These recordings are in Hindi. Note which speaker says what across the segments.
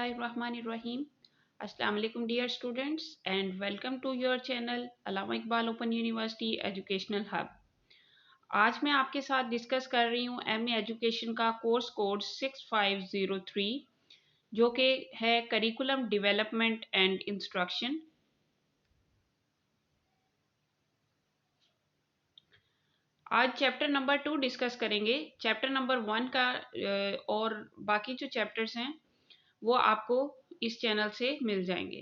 Speaker 1: Bismillahirrahmanirrahim. Assalamu alaikum dear students and welcome to your channel Allama Iqbal Open University Educational Hub. आज मैं आपके साथ डिस्कस कर रही हूँ MA एजुकेशन का कोर्स कोड 6503 जो कि है करिकुलम डेवलपमेंट एंड इंस्ट्रक्शन। आज चैप्टर नंबर 2 डिस्कस करेंगे। चैप्टर नंबर 1 का और बाकी जो चैप्टर्स हैं वो आपको इस चैनल से मिल जाएंगे।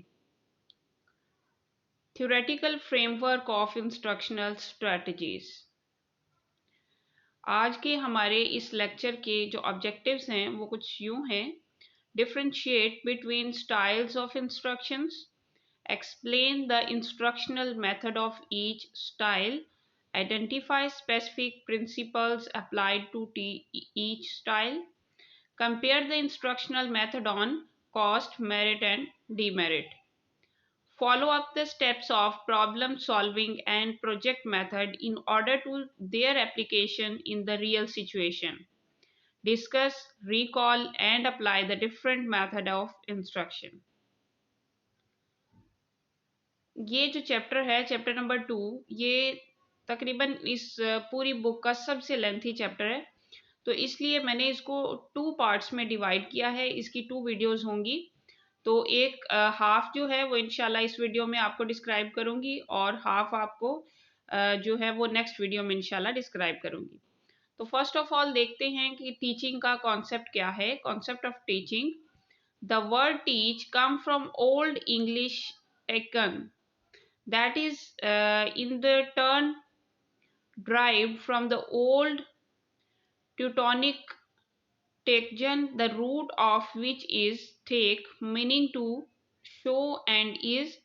Speaker 1: Theoretical framework of instructional strategies. आज के हमारे इस लेक्चर के जो ऑब्जेक्टिव्स हैं वो कुछ यूं हैं: differentiate between styles of instructions, explain the instructional method of each style, identify specific principles applied to each style, compare the instructional method on cost, merit and demerit. Follow up the steps of problem solving and project method in order to their application in the real situation. Discuss, recall and apply the different method of instruction. ये जो चैप्टर है, चैप्टर नंबर 2, ये तकरीबन इस पूरी बुक का सबसे लेंथी चैप्टर है, तो इसलिए मैंने इसको 2 पार्ट्स में डिवाइड किया है। इसकी 2 वीडियोस होंगी, तो एक हाफ जो है वो इंशाल्लाह इस वीडियो में आपको डिस्क्राइब करूंगी और हाफ आपको जो है वो नेक्स्ट वीडियो में इंशाल्लाह डिस्क्राइब करूंगी। तो फर्स्ट ऑफ ऑल देखते हैं कि टीचिंग का कॉन्सेप्ट क्या है। Concept of teaching: the word teach come from old English taken, that is in the turn derived from the old Teutonic Tekjan, the root of which is take, meaning to show, and is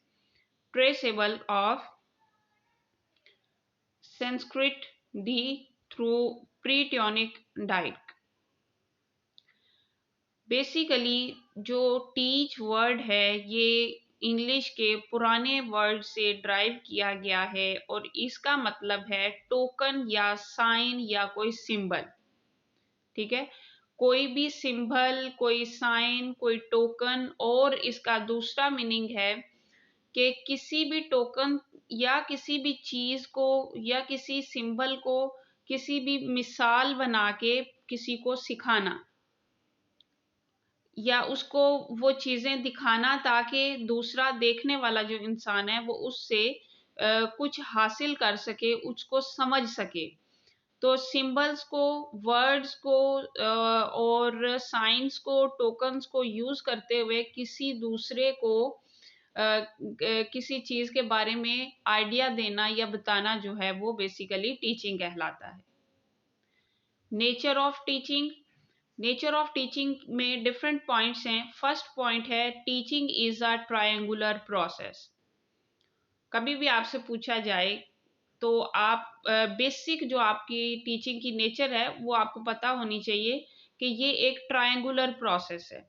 Speaker 1: traceable of Sanskrit the through pre-Teutonic dialect. Basically जो टीच वर्ड है ये इंग्लिश के पुराने वर्ड से ड्राइव किया गया है और इसका मतलब है टोकन या साइन या कोई सिंबल। ठीक है, कोई भी सिंबल, कोई साइन, कोई टोकन। और इसका दूसरा मीनिंग है कि किसी भी टोकन या किसी भी चीज को या किसी सिंबल को किसी भी मिसाल बना के किसी को सिखाना या उसको वो चीजें दिखाना ताकि दूसरा देखने वाला जो इंसान है वो उससे कुछ हासिल कर सके, उसको समझ सके। तो सिंबल्स को, वर्ड्स को और साइंस को, टोकन्स को यूज करते हुए किसी दूसरे को किसी चीज के बारे में आइडिया देना या बताना जो है वो बेसिकली टीचिंग कहलाता है। Nature of teaching: nature of teaching में डिफरेंट पॉइंट्स हैं। फर्स्ट पॉइंट है teaching is a triangular process. कभी भी आपसे पूछा जाए तो आप बेसिक जो आपकी टीचिंग की नेचर है वो आपको पता होनी चाहिए कि ये एक ट्रायंगुलर प्रोसेस है।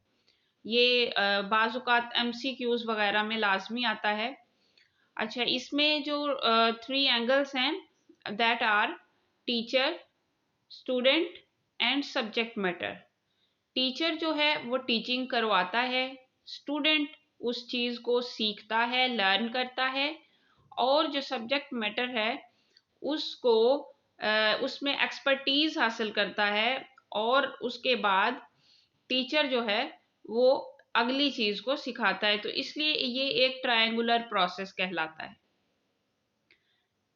Speaker 1: ये बाज़-औक़ात MCQs वगैरह में लाजमी आता है। अच्छा, इसमें जो 3 एंगल्स हैं that are teacher, student and subject matter. Teacher जो है वो टीचिंग करवाता है, स्टूडेंट उस चीज को सीखता है, लर्न करता है, और जो सब्जेक्ट मैटर है उसको उसमें एक्सपर्टीज हासिल करता है और उसके बाद टीचर जो है वो अगली चीज को सिखाता है। तो इसलिए ये एक ट्रायंगुलर प्रोसेस कहलाता है।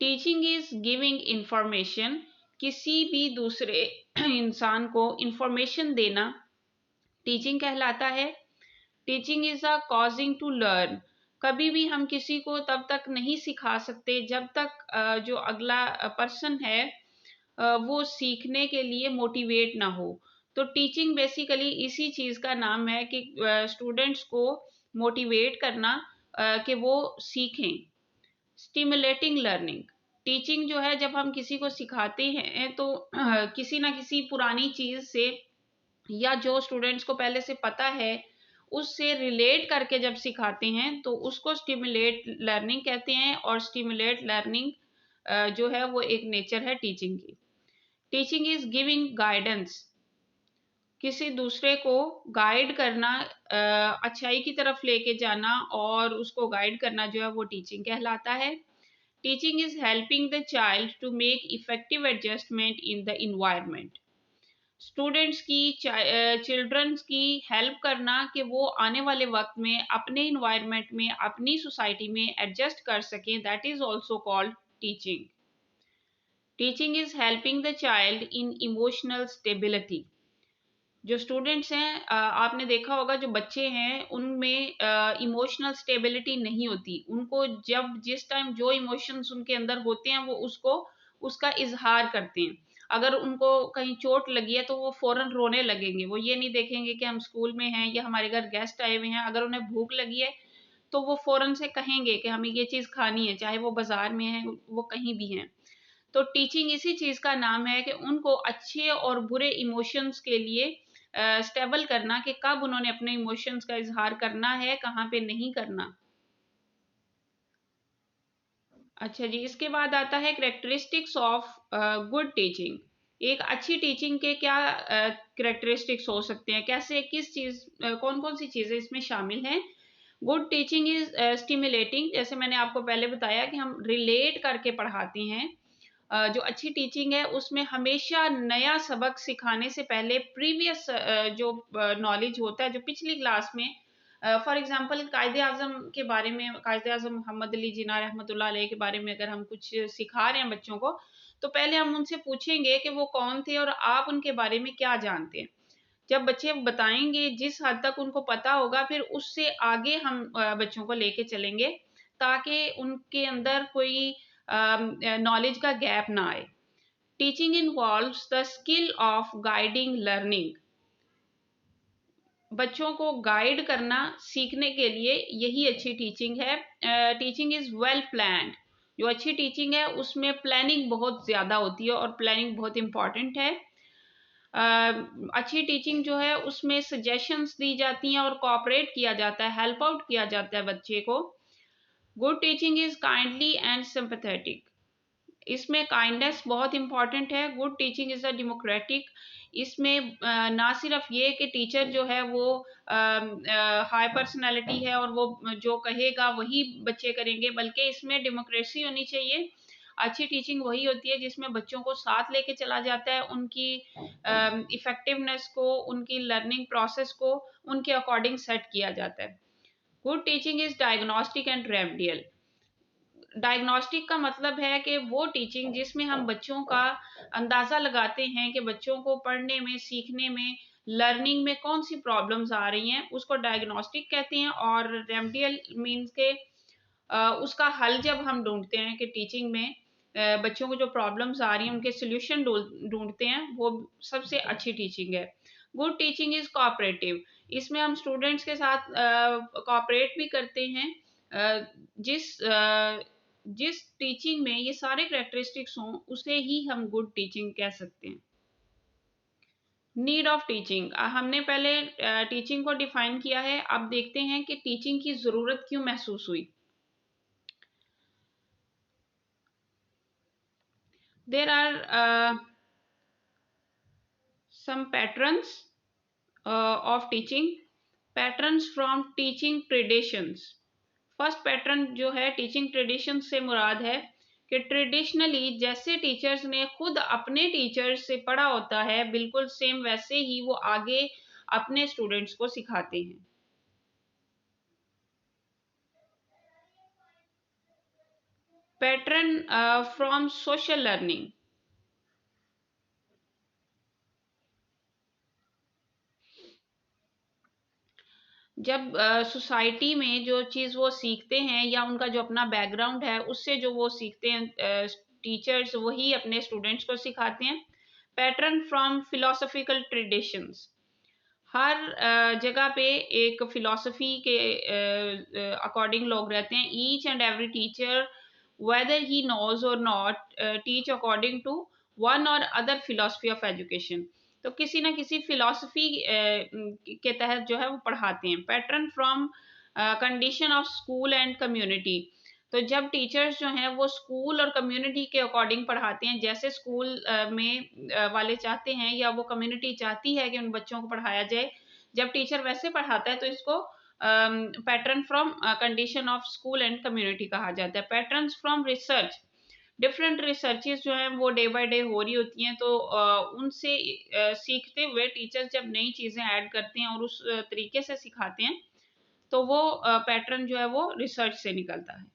Speaker 1: टीचिंग इज गिविंग इंफॉर्मेशन, किसी भी दूसरे इंसान को इंफॉर्मेशन देना टीचिंग कहलाता है। Teaching is a causing to learn, कभी भी हम किसी को तब तक नहीं सिखा सकते जब तक जो अगला पर्सन है वो सीखने के लिए मोटिवेट ना हो। तो टीचिंग बेसिकली इसी चीज का नाम है कि स्टूडेंट्स को मोटिवेट करना कि वो सीखें। स्टिमुलेटिंग लर्निंग: टीचिंग जो है जब हम किसी को सिखाते हैं तो किसी ना किसी पुरानी चीज से या जो स्टूडेंट्स को पहले से पता है उससे रिलेट करके जब सिखाते हैं तो उसको स्टिमुलेट लर्निंग कहते हैं। और स्टिमुलेट लर्निंग जो है वो एक नेचर है टीचिंग की। टीचिंग इज गिविंग गाइडेंस, किसी दूसरे को गाइड करना, अच्छाई की तरफ लेके जाना और उसको गाइड करना जो है वो टीचिंग कहलाता है। Teaching is helping the child to make effective adjustment in the environment. Students की, चिल्ड्रंस की हेल्प करना कि वो आने वाले वक्त में अपने इन्वायरमेंट में, अपनी सोसाइटी में एडजस्ट कर सकें, that is also called teaching. Teaching is helping the child in emotional stability. जो स्टूडेंट्स हैं, आपने देखा होगा जो बच्चे हैं उनमें इमोशनल स्टेबिलिटी नहीं होती। उनको जब जिस टाइम जो इमोशंस उनके अंदर होते हैं वो उसको उसका इजहार करते हैं। अगर उनको कहीं चोट लगी है तो वो फौरन रोने लगेंगे। वो ये नहीं देखेंगे कि हम स्कूल में हैं या हमारे घर गेस्ट आए हुए हैं। अगर उन्हें भूख लगी है तो वो फौरन से कहेंगे कि हमें ये चीज़ खानी है, चाहे वो बाजार में है, वो कहीं भी हैं। तो टीचिंग इसी चीज का नाम है कि उनको अच्छे और बुरे इमोशंस के लिए स्टेबल करना कि कब उन्होंने अपने इमोशंस का इजहार करना है, कहाँ पे नहीं करना। अच्छा जी, इसके बाद आता है करेक्टरिस्टिक्स ऑफ गुड टीचिंग। एक अच्छी टीचिंग के क्या करेक्टरिस्टिक्स हो सकते हैं, कैसे, किस चीज, कौन कौन सी चीजें इसमें शामिल हैं। Good teaching is stimulating. जैसे मैंने आपको पहले बताया कि हम रिलेट करके पढ़ाते हैं। जो अच्छी टीचिंग है उसमें हमेशा नया सबक सिखाने से पहले प्रीवियस जो नॉलेज होता है, जो पिछली क्लास में, फॉर एग्जांपल कायदे आजम के बारे में, कायदे आजम मोहम्मद अली जिन्ना रहमतुल्लाह अलैह के बारे में अगर हम कुछ सिखा रहे हैं बच्चों को, तो पहले हम उनसे पूछेंगे कि वो कौन थे और आप उनके बारे में क्या जानते हैं। जब बच्चे बताएंगे जिस हद तक उनको पता होगा, फिर उससे आगे हम बच्चों को लेके चलेंगे ताकि उनके अंदर कोई नॉलेज का गैप ना आए। Teaching involves the skill of guiding learning. बच्चों को गाइड करना सीखने के लिए यही अच्छी टीचिंग है। Teaching is well planned. जो अच्छी टीचिंग है उसमें प्लानिंग बहुत ज़्यादा होती है और प्लानिंग बहुत इंपॉर्टेंट है। अच्छी टीचिंग जो है उसमें सजेशंस दी जाती हैं और कोऑपरेट किया जाता है, हेल्प आउट किया जाता है बच्चे को। Good teaching is kindly and sympathetic. इसमें काइंडनेस बहुत इंपॉर्टेंट है। Good teaching is a democratic. इसमें ना सिर्फ ये कि टीचर जो है वो हाई पर्सनालिटी है और वो जो कहेगा वही बच्चे करेंगे, बल्कि इसमें डेमोक्रेसी होनी चाहिए। अच्छी टीचिंग वही होती है जिसमें बच्चों को साथ लेके चला जाता है, उनकी इफेक्टिवनेस को, उनकी लर्निंग प्रोसेस को उनके अकॉर्डिंग सेट किया जाता है। Good teaching is diagnostic and remedial. Diagnostic का मतलब है कि वो टीचिंग जिसमें हम बच्चों का अंदाज़ा लगाते हैं कि बच्चों को पढ़ने में, सीखने में, लर्निंग में कौन सी प्रॉब्लम्स आ रही हैं, उसको डायग्नोस्टिक कहते हैं। और रेमेडियल मीन्स के उसका हल जब हम ढूंढते हैं कि टीचिंग में बच्चों को जो प्रॉब्लम्स आ रही हैं उनके सोल्यूशन ढूंढते हैं, वो सबसे अच्छी टीचिंग है। Good teaching is cooperative. इसमें हम स्टूडेंट्स के साथ कोऑपरेट भी करते हैं। जिस टीचिंग में ये सारे करेक्टरिस्टिक्स हों उसे ही हम गुड टीचिंग कह सकते हैं। नीड ऑफ टीचिंग, हमने पहले टीचिंग को डिफाइन किया है। अब देखते हैं कि टीचिंग की जरूरत क्यों महसूस हुई। There are some patterns of teaching. Patterns from teaching traditions. First pattern जो है टीचिंग ट्रेडिशन से मुराद है कि ट्रेडिशनली जैसे टीचर्स ने खुद अपने टीचर्स से पढ़ा होता है, बिल्कुल सेम वैसे ही वो आगे अपने स्टूडेंट्स को सिखाते हैं। Pattern from social learning. जब सोसाइटी में जो चीज़ वो सीखते हैं या उनका जो अपना बैकग्राउंड है उससे जो वो सीखते हैं, टीचर्स वही अपने स्टूडेंट्स को सिखाते हैं। Pattern from philosophical traditions. हर जगह पे एक फिलॉसफी के अकॉर्डिंग लोग रहते हैं। Each and every teacher whether he knows और not teach according to one और अदर फिलॉसफी ऑफ एजुकेशन। तो किसी ना किसी फिलॉसफी के तहत जो है वो पढ़ाते हैं। Pattern from condition of school and community. तो जब टीचर्स जो हैं वो स्कूल और कम्युनिटी के अकॉर्डिंग पढ़ाते हैं, जैसे स्कूल में वाले चाहते हैं या वो कम्युनिटी चाहती है कि उन बच्चों को पढ़ाया जाए, जब टीचर वैसे पढ़ाता है तो इसको pattern from condition of school and community कहा जाता है। Patterns from research, different researches जो हैं वो डे बाय डे हो रही होती हैं, तो उनसे सीखते हुए टीचर्स जब नई चीज़ें ऐड करते हैं और उस तरीके से सिखाते हैं, तो वो पैटर्न जो है वो रिसर्च से निकलता है।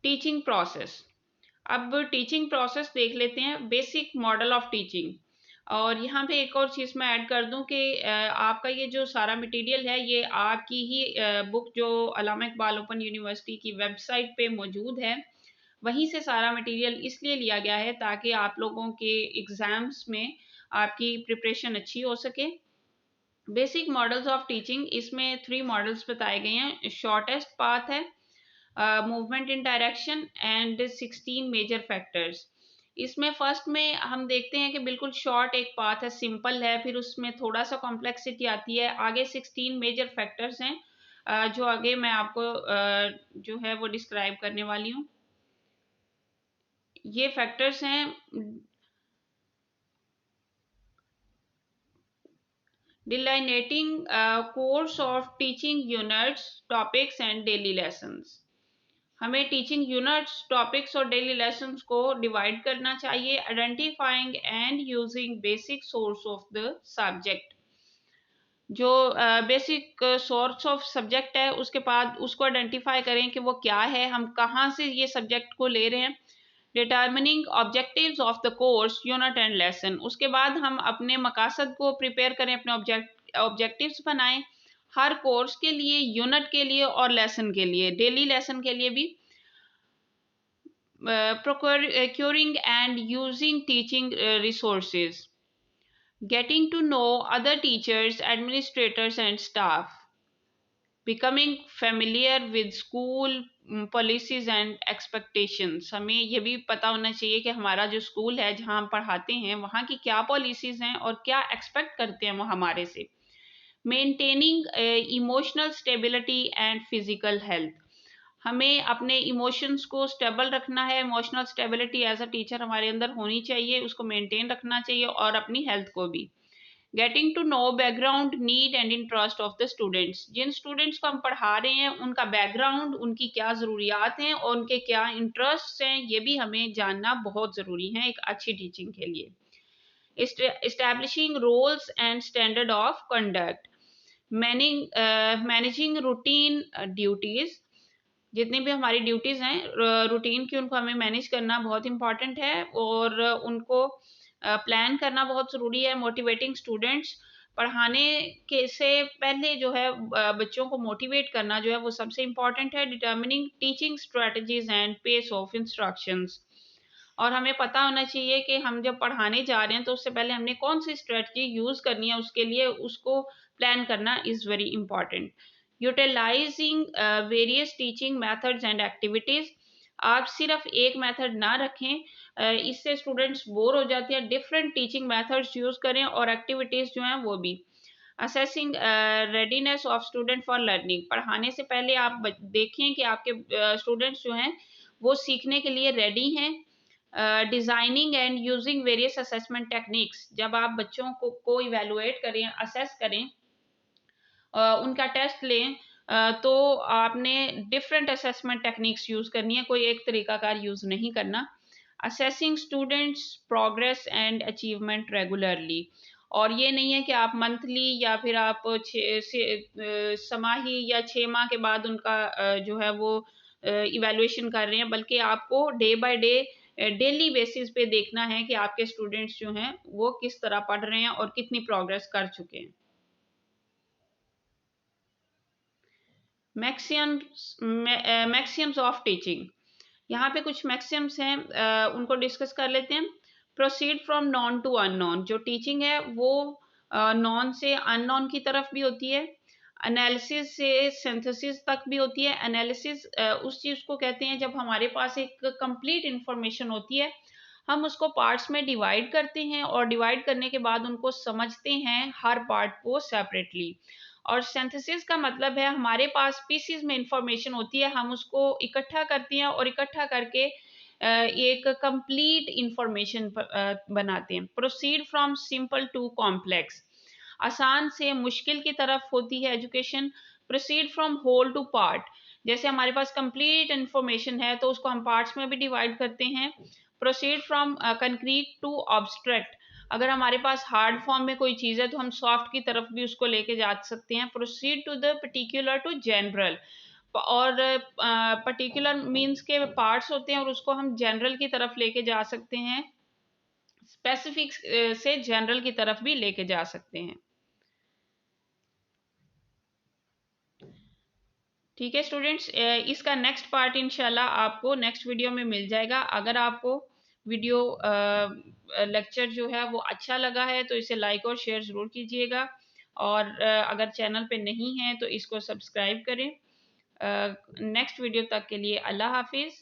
Speaker 1: टीचिंग प्रोसेस, अब टीचिंग प्रोसेस देख लेते हैं, बेसिक मॉडल ऑफ टीचिंग। और यहाँ पे एक और चीज़ मैं ऐड कर दूं कि आपका ये जो सारा मटेरियल है ये आपकी ही बुक जो अल्लामा इकबाल ओपन यूनिवर्सिटी की वेबसाइट पे मौजूद है, वहीं से सारा मटेरियल इसलिए लिया गया है ताकि आप लोगों के एग्ज़ाम्स में आपकी प्रिपरेशन अच्छी हो सके। बेसिक मॉडल्स ऑफ टीचिंग, इसमें 3 मॉडल्स बताए गए हैं। शॉर्टेस्ट पाथ है, movement in direction and 16 major factors. इसमें फर्स्ट में हम देखते हैं कि बिल्कुल शॉर्ट एक पाथ है, सिंपल है, फिर उसमें थोड़ा सा कॉम्प्लेक्सिटी आती है, आगे 16 मेजर फैक्टर्स हैं जो आगे मैं आपको जो है वो डिस्क्राइब करने वाली हूँ। ये फैक्टर्स हैं delineating course of teaching units, topics and daily lessons. हमें टीचिंग यूनिट्स, टॉपिक्स और डेली लेसन्स को डिवाइड करना चाहिए। Identifying and using basic source of the subject, जो बेसिक सोर्स ऑफ सब्जेक्ट है उसके बाद उसको आइडेंटिफाई करें कि वो क्या है, हम कहाँ से ये सब्जेक्ट को ले रहे हैं। Determining objectives of the course, unit and lesson, उसके बाद हम अपने मकासद को प्रिपेयर करें, अपने ऑब्जेक्टिव्स बनाएं हर कोर्स के लिए, यूनिट के लिए और लेसन के लिए, डेली लेसन के लिए भी। procuring and using teaching resources, getting to know other teachers, administrators and staff, becoming familiar with school policies and expectations। हमें ये भी पता होना चाहिए कि हमारा जो स्कूल है जहाँ हम पढ़ाते हैं वहाँ की क्या पॉलिसीज़ हैं और क्या एक्सपेक्ट करते हैं वो हमारे से। Maintaining emotional stability and physical health, हमें अपने इमोशंस को स्टेबल रखना है, emotional stability as a teacher हमारे अंदर होनी चाहिए, उसको मेंटेन रखना चाहिए, और अपनी हेल्थ को भी। Getting to know background, need and interest of the students, जिन स्टूडेंट्स को हम पढ़ा रहे हैं उनका बैकग्राउंड, उनकी क्या ज़रूरियात हैं और उनके क्या इंटरेस्ट हैं, ये भी हमें जानना बहुत ज़रूरी है एक अच्छी टीचिंग के लिए। Establishing roles and standard of conduct, managing routine duties, जितनी भी हमारी ड्यूटीज़ हैं रूटीन की उनको हमें मैनेज करना बहुत इंपॉर्टेंट है और उनको प्लान करना बहुत ज़रूरी है। मोटिवेटिंग स्टूडेंट्स, पढ़ाने के से पहले जो है बच्चों को मोटिवेट करना जो है वो सबसे इम्पॉर्टेंट है। Determining teaching strategies and pace of instructions, और हमें पता होना चाहिए कि हम जब पढ़ाने जा रहे हैं तो उससे पहले हमने कौन सी स्ट्रेटजी यूज़ करनी है, उसके लिए उसको प्लान करना is very important. Utilising various teaching methods and activities, आप सिर्फ एक मेथड ना रखें, इससे स्टूडेंट्स बोर हो जाते हैं, डिफरेंट टीचिंग मेथड्स यूज़ करें और एक्टिविटीज़ जो हैं वो भी। Assessing readiness of student for learning, पढ़ाने से पहले आप देखें कि आपके स्टूडेंट्स जो हैं वो सीखने के लिए रेडी हैं। Designing and using various assessment techniques, जब आप बच्चों को इवेलुएट करें, असेस करें, उनका टेस्ट लें, तो आपने डिफरेंट असेसमेंट टेक्निक्स यूज़ करनी है, कोई एक तरीकाकार यूज़ नहीं करना। Assessing students progress and achievement regularly, और ये नहीं है कि आप मंथली या फिर आप समाही या 6 माह के बाद उनका जो है वो इवेल्युएशन कर रहे हैं, बल्कि आपको day by day daily basis पे देखना है कि आपके स्टूडेंट्स जो हैं वो किस तरह पढ़ रहे हैं और कितनी प्रोग्रेस कर चुके हैं। मैक्सिम्स ऑफ टीचिंग, यहाँ पे कुछ मैक्सिम्स हैं, उनको डिस्कस कर लेते हैं। Proceed from known to unknown, जो टीचिंग है वो नॉन से अननोन की तरफ भी होती है, एनालिसिस से सिंथेसिस तक भी होती है। एनालिसिस उस चीज़ को कहते हैं जब हमारे पास एक कंप्लीट इंफॉर्मेशन होती है, हम उसको पार्ट्स में डिवाइड करते हैं और डिवाइड करने के बाद उनको समझते हैं हर पार्ट को सेपरेटली, और सिंथेसिस का मतलब है हमारे पास पीसीज में इंफॉर्मेशन होती है, हम उसको इकट्ठा करते हैं और इकट्ठा करके एक कंप्लीट इंफॉर्मेशन बनाते हैं। Proceed from simple to complex, आसान से मुश्किल की तरफ होती है education. Proceed from whole to part, जैसे हमारे पास कंप्लीट इंफॉर्मेशन है तो उसको हम पार्ट्स में भी डिवाइड करते हैं। Proceed from concrete to abstract, अगर हमारे पास हार्ड फॉर्म में कोई चीज़ है तो हम सॉफ्ट की तरफ भी उसको लेके जा सकते हैं। Proceed to the particular to general, और पर्टिकुलर मीन्स के पार्ट्स होते हैं और उसको हम जनरल की तरफ लेके जा सकते हैं, स्पेसिफिक से जनरल की तरफ भी लेके जा सकते हैं। ठीक है स्टूडेंट्स, इसका नेक्स्ट पार्ट इंशाल्लाह आपको नेक्स्ट वीडियो में मिल जाएगा। अगर आपको वीडियो लेक्चर जो है वो अच्छा लगा है तो इसे लाइक और शेयर ज़रूर कीजिएगा, और अगर चैनल पे नहीं है तो इसको सब्सक्राइब करें। नेक्स्ट वीडियो तक के लिए अल्लाह हाफिज़।